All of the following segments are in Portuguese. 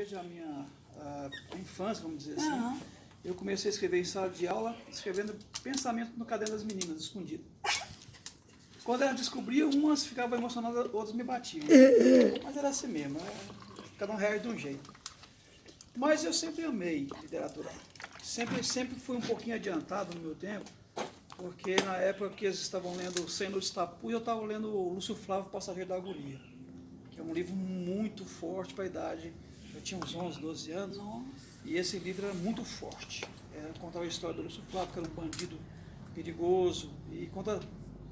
desde a minha infância, vamos dizer assim. Eu comecei a escrever em sala de aula, escrevendo pensamento no caderno das meninas, escondido. Quando elas descobriam, umas ficavam emocionadas, outras me batiam. Mas era assim mesmo, cada um reage de um jeito. Mas eu sempre amei literatura. Sempre fui um pouquinho adiantado no meu tempo, porque na época que eles estavam lendo Cem Noites de Tapu, eu estava lendo Lúcio Flávio, Passageiro da Agonia, que é um livro muito forte para a idade. Eu tinha uns 11, 12 anos. Nossa. E esse livro era muito forte. Contava a história do Lúcio Flávio, que era um bandido perigoso, e conta,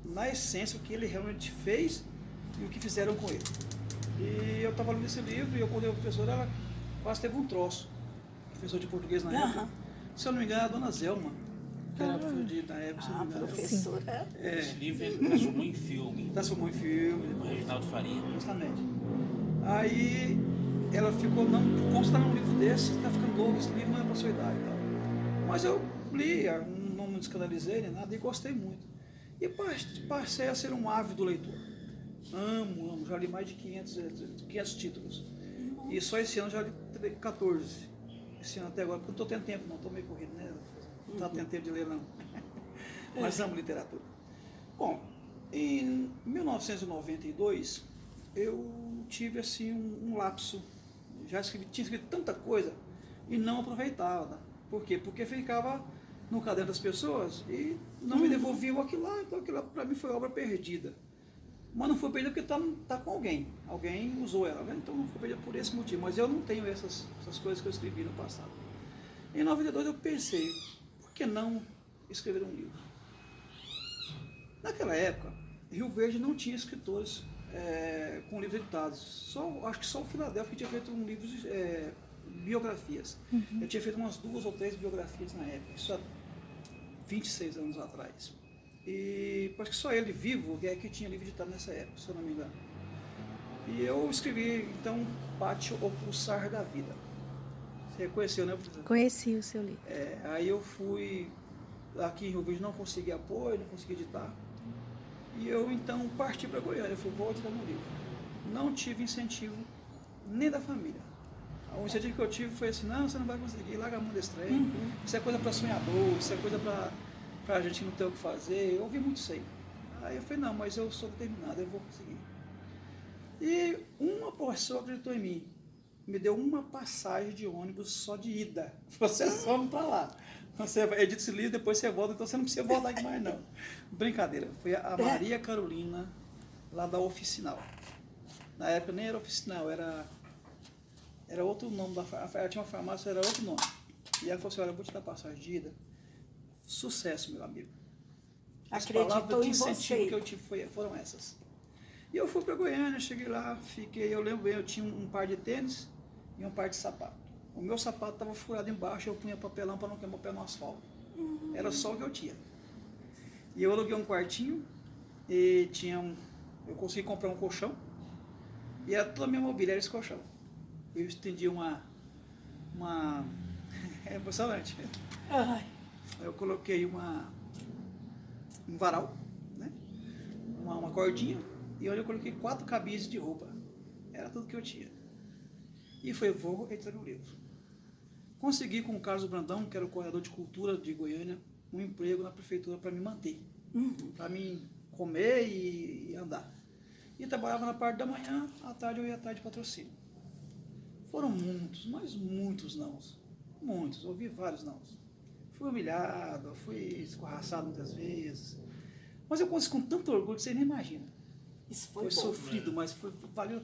na essência, o que ele realmente fez e o que fizeram com ele. E eu estava lendo esse livro e eu contei a professora, ela quase teve um troço. Professor de português na época. Se eu não me engano, a dona Zelma, que era na época, se eu não me engano. Professora. Esse livro ele transformou em filme. Transformou em filme. Com Reginaldo Faria. Justamente. Aí ela ficou, não, como você está num livro desse, você está ficando louco, esse livro não é para sua idade e tal. Mas eu li, não me descanalizei nem nada, e gostei muito. E passei a ser um ávido leitor. Amo, já li mais de 500 títulos. E só esse ano já li 14. Esse ano até agora, porque não estou tendo tempo, não, estou meio corrido, né? Não está tendo tempo de ler, não. Mas amo literatura. Bom, em 1992, eu tive assim um lapso. Tinha escrito tanta coisa e não aproveitava. Por quê? Porque ficava no caderno das pessoas e não me devolviam aquilo lá, então aquilo lá para mim foi obra perdida. Mas não foi perdida porque está com alguém. Alguém usou ela, né? Então não foi perdida por esse motivo. Mas eu não tenho essas coisas que eu escrevi no passado. Em 92 eu pensei, por que não escrever um livro? Naquela época, Rio Verde não tinha escritores com livros editados. Acho que só o Filadélfia que tinha feito um livro de biografias. Eu tinha feito umas 2 ou 3 biografias na época, isso há 26 anos atrás. E acho que só ele vivo é que tinha livro editado nessa época, se eu não me engano. E eu escrevi, então, Pátio, o Pulsar da Vida. Você conheceu, né, professor? Conheci o seu livro. Aí eu fui, aqui em Rio Verde não consegui apoio, não consegui editar. E eu, então, parti para Goiânia. Eu fui, vou editar meu livro. Não tive incentivo nem da família. O incentivo que eu tive foi assim, não, você não vai conseguir, larga a mão desse trem. Isso é coisa para sonhador, isso é coisa para gente que não tem o que fazer. Eu ouvi muito isso aí. Aí eu falei, não, mas eu sou determinado, eu vou conseguir. E uma pessoa acreditou em mim. Me deu uma passagem de ônibus só de ida. Você some para lá. Você edita esse livro, depois você volta, então você não precisa voltar aqui mais não. Brincadeira. Foi a Maria Carolina, lá da Oficinal. Na época nem era Oficinal, era outro nome da farmácia. Ela tinha uma farmácia, era outro nome. E ela falou assim, olha, eu vou te dar passagem de ida. Sucesso, meu amigo. As palavras de incentivo que eu tive foram essas. E eu fui para Goiânia, cheguei lá, fiquei, eu lembro bem, eu tinha um par de tênis e um par de sapato. O meu sapato estava furado embaixo, eu punha papelão para não queimar o pé no asfalto. Era só o que eu tinha. E eu aluguei um quartinho e eu consegui comprar um colchão e era toda a minha mobília, era esse colchão. Eu estendi é impressionante. Eu coloquei um varal, né? uma cordinha, e onde eu coloquei 4 cabides de roupa. Era tudo que eu tinha. E foi, vou editar meu livro. Consegui com o Carlos Brandão, que era o coordenador de cultura de Goiânia, um emprego na prefeitura para me manter. Para mim comer e andar. E trabalhava na parte da manhã, à tarde eu ia atrás de patrocínio. Foram muitos, mas muitos nãos. Muitos, ouvi vários nãos. Fui humilhado, fui escorraçado muitas vezes. Mas eu consegui com tanto orgulho que você nem imagina. Isso foi sofrido, mas valeu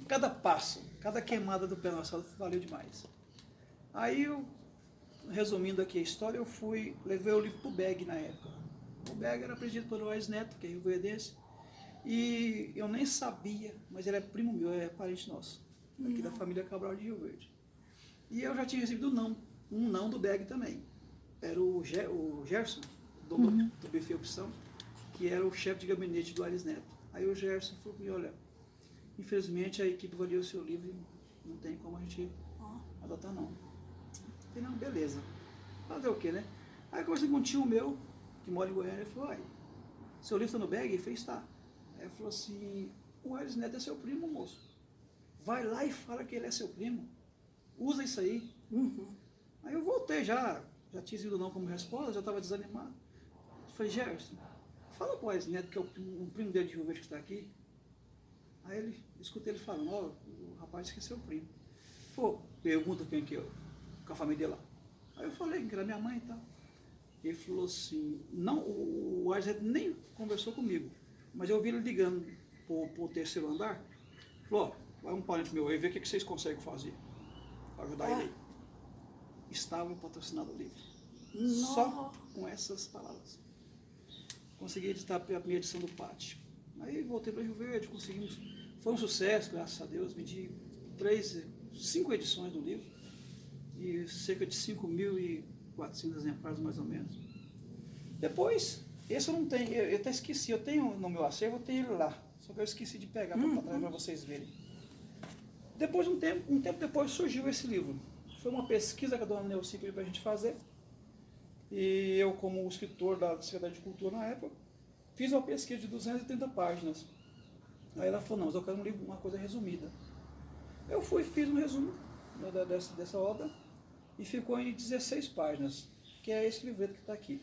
cada passo, cada queimada do pé no asfalto valeu demais. Aí resumindo aqui a história, levei o livro pro BEG na época. O BEG era presidido por Lois Neto, que é rio-verdense, e eu nem sabia, mas ele é primo meu, é parente nosso, aqui da família Cabral de Rio Verde. E eu já tinha recebido um não do BEG também. Era o Gerson, dono do Buffet Opção, que era o chefe de gabinete do Aires Neto. Aí o Gerson falou comigo, olha, infelizmente a equipe avaliou o seu livro e não tem como a gente adotar não. Eu falei, não, beleza. Fazer o quê, né? Aí eu conversei com um tio meu, que mora em Goiânia, ele falou, seu livro está no BEG? Ele fez, está. Aí ele falou assim, o Aires Neto é seu primo, moço. Vai lá e fala que ele é seu primo. usa isso aí. Uhum. Aí eu voltei já tinha sido não como resposta, já estava desanimado. Falei, Gerson, fala com o Ares Neto, que é um primo dele de Rio Verde que está aqui. Aí escutei ele falando, ó, o rapaz esqueceu o primo. Pô, pergunta quem que é, com a família dele lá. Aí eu falei que era minha mãe e tal. Ele falou assim, não, o Ares Neto nem conversou comigo, mas eu ouvi ele ligando pro terceiro andar. Falou, ó, vai um parente meu aí ver o que vocês conseguem fazer para ajudar ele aí. Estava patrocinado o livro. Só com essas palavras. Consegui editar a primeira edição do Pátio. Aí voltei para Rio Verde, conseguimos. Foi um sucesso, graças a Deus. Vendi 5 edições do livro e cerca de 5.400 exemplares, mais ou menos. Depois, esse eu não tenho, eu até esqueci, eu tenho no meu acervo, eu tenho ele lá. Só que eu esqueci de pegar para vocês verem. Depois, um tempo depois, surgiu esse livro. Foi uma pesquisa que a dona Neuci pediu para a gente fazer. E eu, como escritor da Secretaria de Cultura na época, fiz uma pesquisa de 230 páginas. Aí ela falou, não, mas eu quero um livro, uma coisa resumida. Eu fiz um resumo dessa obra e ficou em 16 páginas, que é esse livreto que está aqui.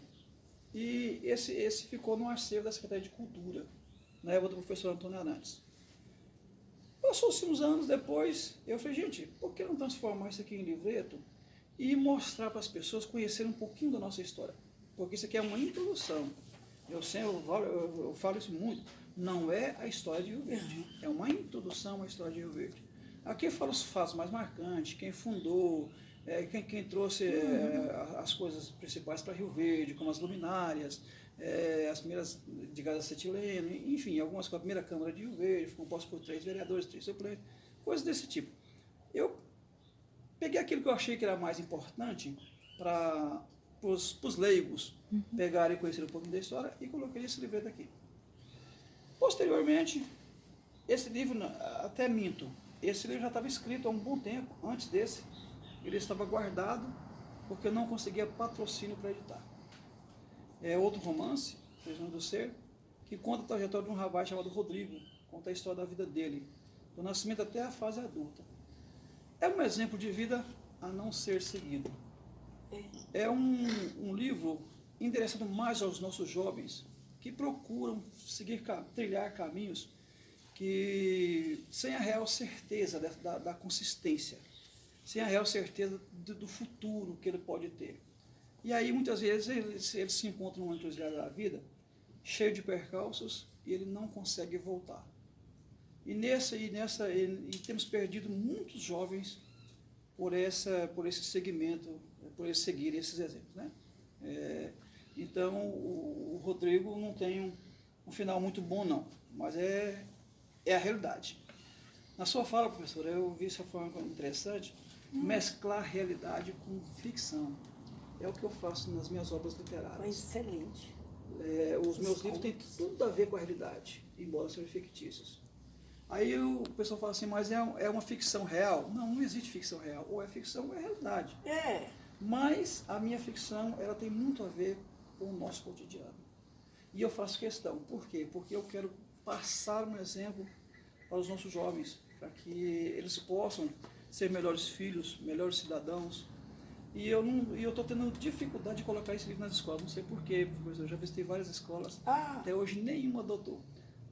E esse ficou no acervo da Secretaria de Cultura, na época do professor Antônio Arantes. Passou-se uns anos depois, eu falei, gente, por que não transformar isso aqui em livreto e mostrar para as pessoas conhecerem um pouquinho da nossa história? Porque isso aqui é uma introdução. Eu falo isso muito. Não é a história de Rio Verde. É uma introdução à história de Rio Verde. Aqui fala os fatos mais marcantes, quem fundou, quem trouxe as coisas principais para Rio Verde, como as luminárias, as primeiras de gás acetileno, enfim, algumas coisas. A primeira Câmara de Rio Verde, composta por 3 vereadores, 3 suplentes, coisas desse tipo. Eu peguei aquilo que eu achei que era mais importante para os leigos pegarem e conhecerem um pouquinho da história e coloquei esse livreto aqui. Posteriormente, esse livro, até minto, esse livro já estava escrito há um bom tempo, antes desse, ele estava guardado porque eu não conseguia patrocínio para editar. É outro romance, Prisioneiro do Ser, que conta a trajetória de um rapaz chamado Rodrigo, conta a história da vida dele, do nascimento até a fase adulta. É um exemplo de vida a não ser seguido. É um livro endereçado mais aos nossos jovens que procuram trilhar caminhos que, sem a real certeza da consistência, sem a real certeza do futuro que ele pode ter. E aí, muitas vezes, ele se encontra numa encruzilhada da vida, cheio de percalços, e ele não consegue voltar. E temos perdido muitos jovens por esse segmento, por esse seguir esses exemplos, né? Então, o Rodrigo não tem um final muito bom, não, mas é a realidade. Na sua fala, professora, eu vi essa forma interessante, mesclar realidade com ficção. É o que eu faço nas minhas obras literárias. Excelente. Os meus livros têm tudo a ver com a realidade, embora sejam fictícios. Aí o pessoal fala assim, mas é uma ficção real? Não, não existe ficção real. Ou é ficção ou é realidade. Mas a minha ficção, ela tem muito a ver com o nosso cotidiano. E eu faço questão. Por quê? Porque eu quero passar um exemplo para os nossos jovens, para que eles possam ser melhores filhos, melhores cidadãos. E eu estou tendo dificuldade de colocar esse livro nas escolas, não sei porquê, eu já visitei várias escolas, até hoje nenhuma adotou.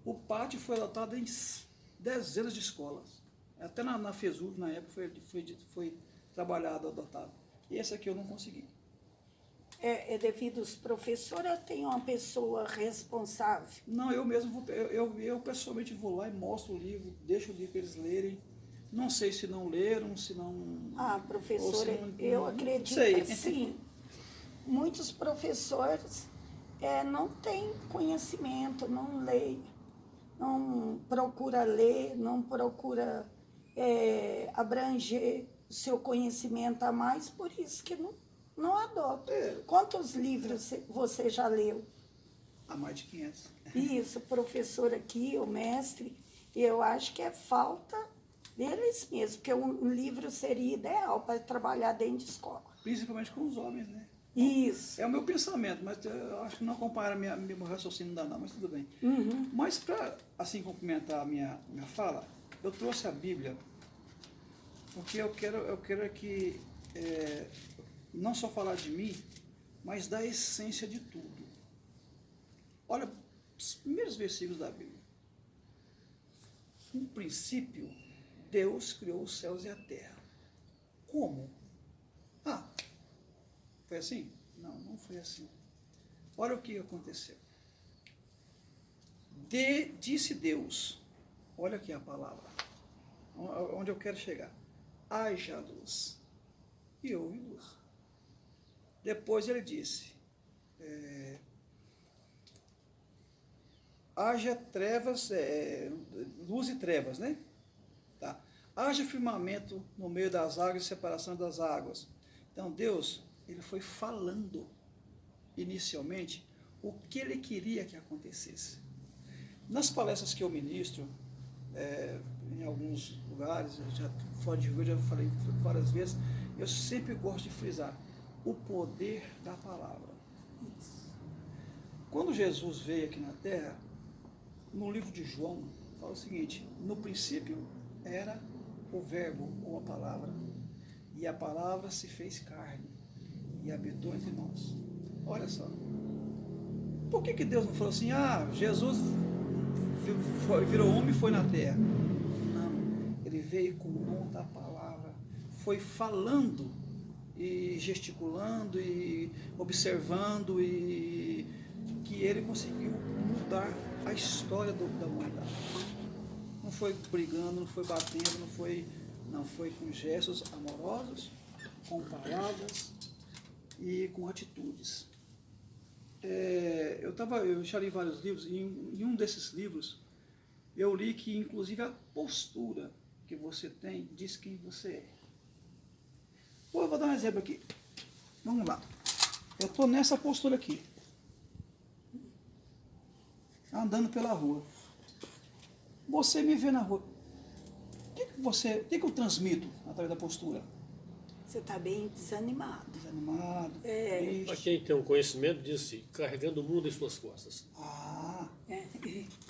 O Pátio foi adotado em dezenas de escolas, até na FESUV, na época, foi trabalhado, adotado. E esse aqui eu não consegui. É devido aos professores ou tem uma pessoa responsável? Não, eu mesmo, eu pessoalmente vou lá e mostro o livro, deixo o livro para eles lerem. Não sei se não leram, se não... Professora, eu acredito que sim. Muitos professores não têm conhecimento, não leem, não procura ler, não procura abranger o seu conhecimento a mais, por isso que não adota. Quantos livros você já leu? Há mais de 500. Isso, professor aqui, o mestre, eu acho que é falta deles mesmos, porque um livro seria ideal para trabalhar dentro de escola. Principalmente com os homens, né? Isso. É o meu pensamento, mas eu acho que não acompanha meu raciocínio, não, mas tudo bem. Mas para, assim, complementar a minha fala, eu trouxe a Bíblia Porque eu quero que não só falar de mim, mas da essência de tudo. Olha os primeiros versículos da Bíblia. No princípio, Deus criou os céus e a terra. Como? Ah, foi assim? Não, não foi assim. Olha o que aconteceu. Disse Deus, olha aqui a palavra, onde eu quero chegar. Haja luz. E houve luz. Depois ele disse, haja trevas, luz e trevas, né? Tá. Haja firmamento no meio das águas e separação das águas. Então Deus, ele foi falando inicialmente o que ele queria que acontecesse. Nas palestras que eu ministro, em alguns lugares, já fora de Rio, já falei várias vezes, eu sempre gosto de frisar o poder da palavra. Quando Jesus veio aqui na Terra, no livro de João, fala o seguinte: no princípio era o verbo ou a palavra, e a palavra se fez carne e habitou entre nós. Olha só. Por que Deus não falou assim, Jesus virou homem e foi na terra? Não, ele veio com o dom da palavra, foi falando e gesticulando e observando, e que ele conseguiu mudar a história da humanidade. Não foi brigando, não foi batendo, não foi com gestos amorosos, com palavras e com atitudes. Eu já li vários livros, e em um desses livros eu li que inclusive a postura que você tem diz quem você é. Pô, eu vou dar um exemplo aqui. Vamos lá. Eu estou nessa postura aqui, andando pela rua. Você me vê na rua. O que eu transmito através da postura? Você está bem desanimado. Desanimado, Para triste. quem tem um conhecimento, diz assim, carregando o mundo em suas costas.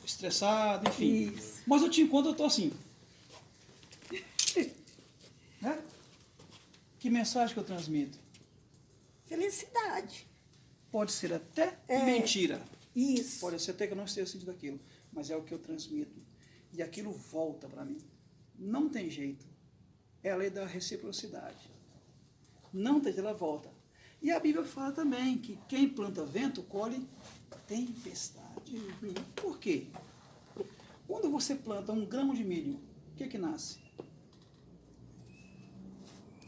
Estressado, enfim. Isso. Mas eu te encontro, eu estou assim. Né? Que mensagem que eu transmito? Felicidade. Pode ser até mentira. Isso. Pode ser até que eu não esteja sentindo aquilo. Mas é o que eu transmito. E aquilo volta para mim. Não tem jeito. É a lei da reciprocidade. Não tem jeito, ela volta. E a Bíblia fala também que quem planta vento, colhe tempestade. Por quê? Quando você planta um grão de milho, o que nasce?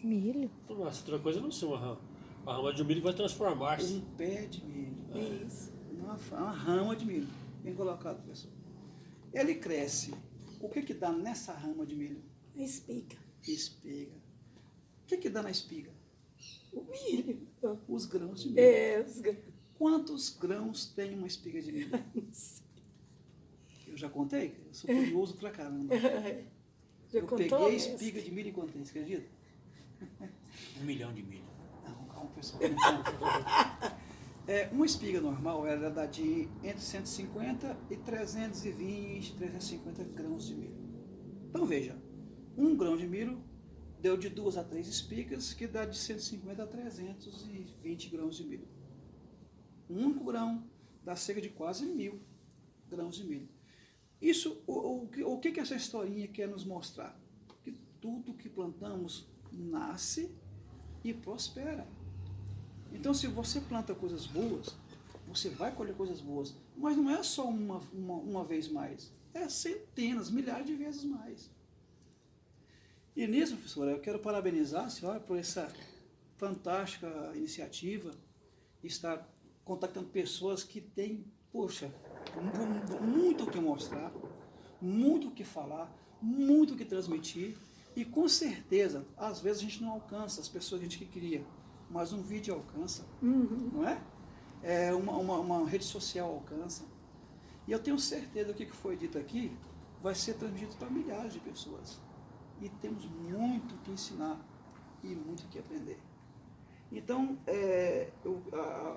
Milho? Não nasce outra coisa, não sei, uma rama de milho vai transformar-se. Um pé de milho. Isso. Uma rama de milho. Bem colocado, professor. Ele cresce. O que dá nessa rama de milho? Espiga. Espiga. O que dá na espiga? O milho. Os grãos de milho. Os Quantos grãos tem uma espiga de milho? Eu já contei? Eu sou curioso pra caramba. Eu peguei espiga de milho e contei, você acredita? 1 milhão de milho. Não, calma, pessoal. Uma espiga normal, ela dá de entre 150 e 320, 350 grãos de milho. Então veja, um grão de milho deu de 2 a 3 espigas, que dá de 150 a 320 grãos de milho. Um único grão dá cerca de quase 1000 grãos de milho. Isso, o que essa historinha quer nos mostrar? Que tudo que plantamos nasce e prospera. Então, se você planta coisas boas, você vai colher coisas boas. Mas não é só uma vez mais. É centenas, milhares de vezes mais. E nisso, professora, eu quero parabenizar a senhora por essa fantástica iniciativa, estar contactando pessoas que têm, poxa, muito o que mostrar, muito o que falar, muito o que transmitir, e com certeza, às vezes a gente não alcança as pessoas que a gente queria, mas um vídeo alcança, não é? Uma rede social alcança. E eu tenho certeza que o que foi dito aqui vai ser transmitido para milhares de pessoas. E temos muito que ensinar e muito que aprender. Então,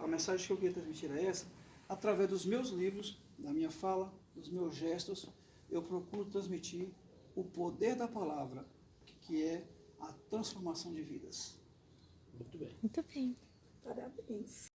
a mensagem que eu queria transmitir é essa. Através dos meus livros, da minha fala, dos meus gestos, eu procuro transmitir o poder da palavra, que é transformação de vidas. Muito bem. Muito bem. Parabéns.